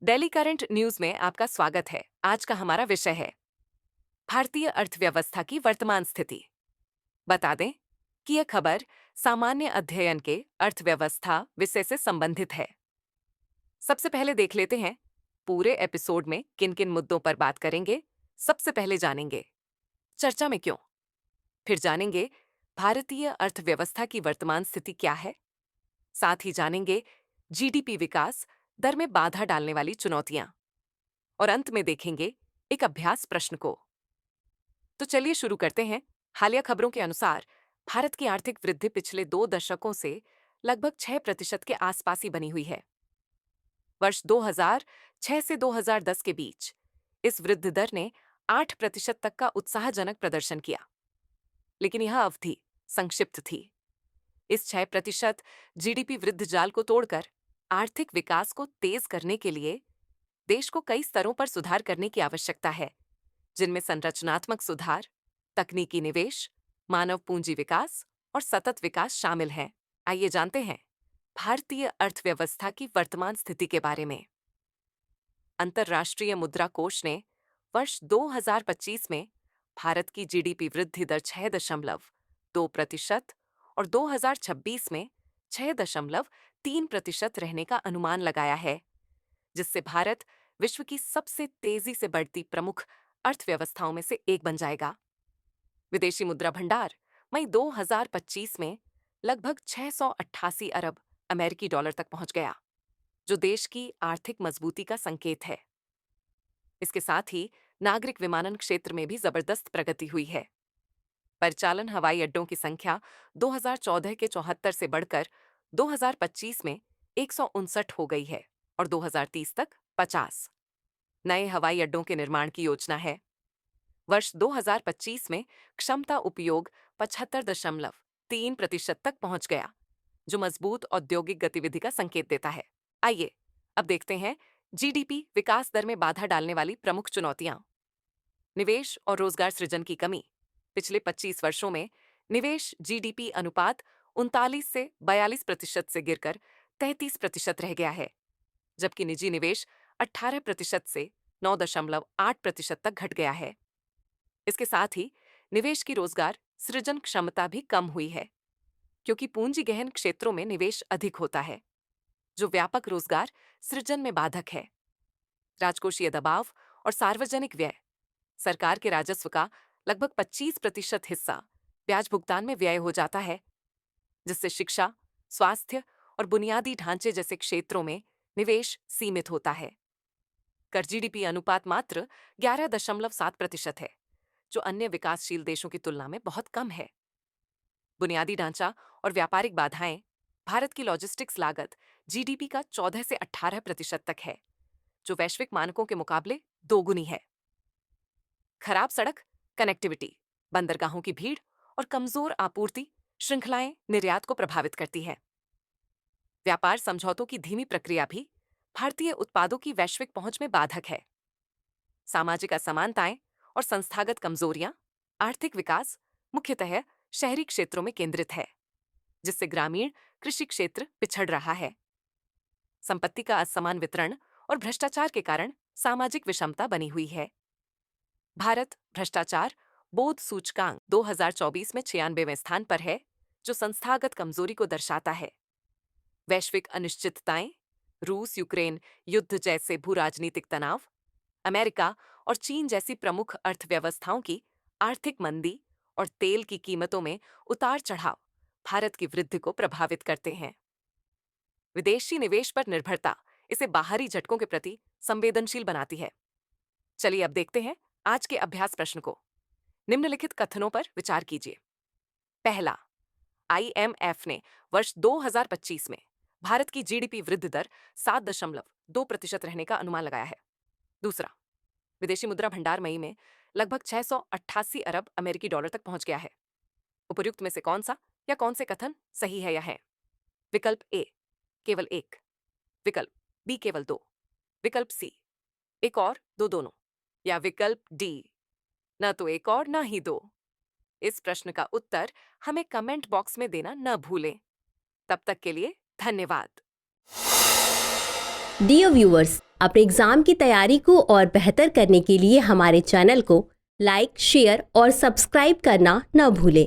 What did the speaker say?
Delhi current news में आपका स्वागत है। आज का हमारा विषय है भारतीय अर्थव्यवस्था की वर्तमान स्थिति। बता दें कि यह खबर सामान्य अध्ययन के अर्थव्यवस्था विषय से संबंधित है। सबसे पहले देख लेते हैं पूरे एपिसोड में किन किन मुद्दों पर बात करेंगे। सबसे पहले जानेंगे चर्चा में क्यों, फिर जानेंगे भारतीय अर्थव्यवस्था की वर्तमान स्थिति क्या है, साथ ही जानेंगे जीडीपी विकास दर में बाधा डालने वाली चुनौतियां, और अंत में देखेंगे एक अभ्यास प्रश्न को। तो चलिए शुरू करते हैं। हालिया खबरों के अनुसार भारत की आर्थिक वृद्धि पिछले 2 दशकों से लगभग 6% के आसपास ही बनी हुई है। वर्ष 2006 से 2010 के बीच इस वृद्धि दर ने 8% तक का उत्साहजनक प्रदर्शन किया, लेकिन यह अवधि संक्षिप्त थी। इस 6% जीडीपी वृद्धि जाल को तोड़कर आर्थिक विकास को तेज करने के लिए देश को कई स्तरों पर सुधार करने की आवश्यकता है, जिनमें संरचनात्मक सुधार, तकनीकी निवेश, मानव पूंजी विकास और सतत विकास शामिल हैं। आइए जानते हैं भारतीय अर्थव्यवस्था की वर्तमान स्थिति के बारे में। अंतर्राष्ट्रीय मुद्रा कोष ने वर्ष 2025 में भारत की जीडीपी वृद्धि दर 6.2% और 2026 में 6.3% रहने का अनुमान लगाया है, जिससे भारत विश्व की सबसे तेजी से बढ़ती प्रमुख अर्थव्यवस्थाओं में से एक बन जाएगा। विदेशी मुद्रा भंडार मई 2025 में लगभग 688 अरब अमेरिकी डॉलर तक पहुंच गया, जो देश की आर्थिक मजबूती का संकेत है। इसके साथ ही नागरिक विमानन क्षेत्र में भी जबरदस्त प्रगति हुई है। परिचालन हवाई अड्डों की संख्या 2014 के 74 से बढ़कर 2025 में 159 हो गई है और 2030 तक 50 नए हवाई अड्डों के निर्माण की योजना है। वर्ष 2025 में क्षमता उपयोग 75.3% तक पहुंच गया, जो मजबूत औद्योगिक गतिविधि का संकेत देता है। आइए अब देखते हैं जीडीपी विकास दर में बाधा डालने वाली प्रमुख चुनौतियां। निवेश और रोजगार सृजन की कमी। पिछले 25 वर्षों में निवेश जीडीपी अनुपात 39 से 42% से गिरकर 33% रह गया है, जबकि निजी निवेश 18% से 9.8% तक घट गया है। इसके साथ ही निवेश की रोजगार सृजन क्षमता भी कम हुई है, क्योंकि पूंजी गहन क्षेत्रों में निवेश अधिक होता है, जो व्यापक रोजगार सृजन में बाधक है। राजकोषीय दबाव और सार्वजनिक व्यय। सरकार के राजस्व का लगभग 25% हिस्सा ब्याज भुगतान में व्यय हो जाता है, जिससे शिक्षा, स्वास्थ्य और बुनियादी ढांचे जैसे क्षेत्रों में निवेश सीमित होता है। कर जीडीपी अनुपात मात्र 11.7% है, जो अन्य विकासशील देशों की तुलना में बहुत कम है। बुनियादी ढांचा और व्यापारिक बाधाएं। भारत की लॉजिस्टिक्स लागत जीडीपी का 14 से 18% तक है, जो वैश्विक मानकों के मुकाबले दोगुनी है। खराब सड़क कनेक्टिविटी, बंदरगाहों की भीड़ और कमजोर आपूर्ति श्रृंखलाएं निर्यात को प्रभावित करती है। व्यापार समझौतों की धीमी प्रक्रिया भी भारतीय उत्पादों की वैश्विक पहुंच में बाधक है। सामाजिक असमानताएं और संस्थागत कमजोरियां। आर्थिक विकास मुख्यतः शहरी क्षेत्रों में केंद्रित है, जिससे ग्रामीण कृषि क्षेत्र पिछड़ रहा है। संपत्ति का असमान वितरण और भ्रष्टाचार के कारण सामाजिक विषमता बनी हुई है। भारत भ्रष्टाचार बोध सूचकांक 2024 में 96वें स्थान पर है, जो संस्थागत कमजोरी को दर्शाता है। वैश्विक अनिश्चितताएं। रूस यूक्रेन युद्ध जैसे भू राजनीतिक तनाव, अमेरिका और चीन जैसी प्रमुख अर्थव्यवस्थाओं की आर्थिक मंदी और तेल की कीमतों में उतार चढ़ाव भारत की वृद्धि को प्रभावित करते हैं। विदेशी निवेश पर निर्भरता इसे बाहरी झटकों के प्रति संवेदनशील बनाती है। चलिए अब देखते हैं आज के अभ्यास प्रश्न को। निम्नलिखित कथनों पर विचार कीजिए। पहला, आईएमएफ ने वर्ष 2025 में भारत की जीडीपी वृद्धि दर 7.2% रहने का अनुमान लगाया है। दूसरा, विदेशी मुद्रा भंडार मई में लगभग 688 अरब अमेरिकी डॉलर तक पहुंच गया है। उपर्युक्त में से कौन सा या कौन से कथन सही है या है? विकल्प ए केवल एक, विकल्प बी केवल दो, विकल्प सी एक और दो दोनों, या विकल्प डी न तो एक और न ही दो। इस प्रश्न का उत्तर हमें कमेंट बॉक्स में देना न भूलें। तब तक के लिए धन्यवाद। डियर व्यूअर्स, अपने एग्जाम की तैयारी को और बेहतर करने के लिए हमारे चैनल को लाइक, शेयर और सब्सक्राइब करना न भूलें।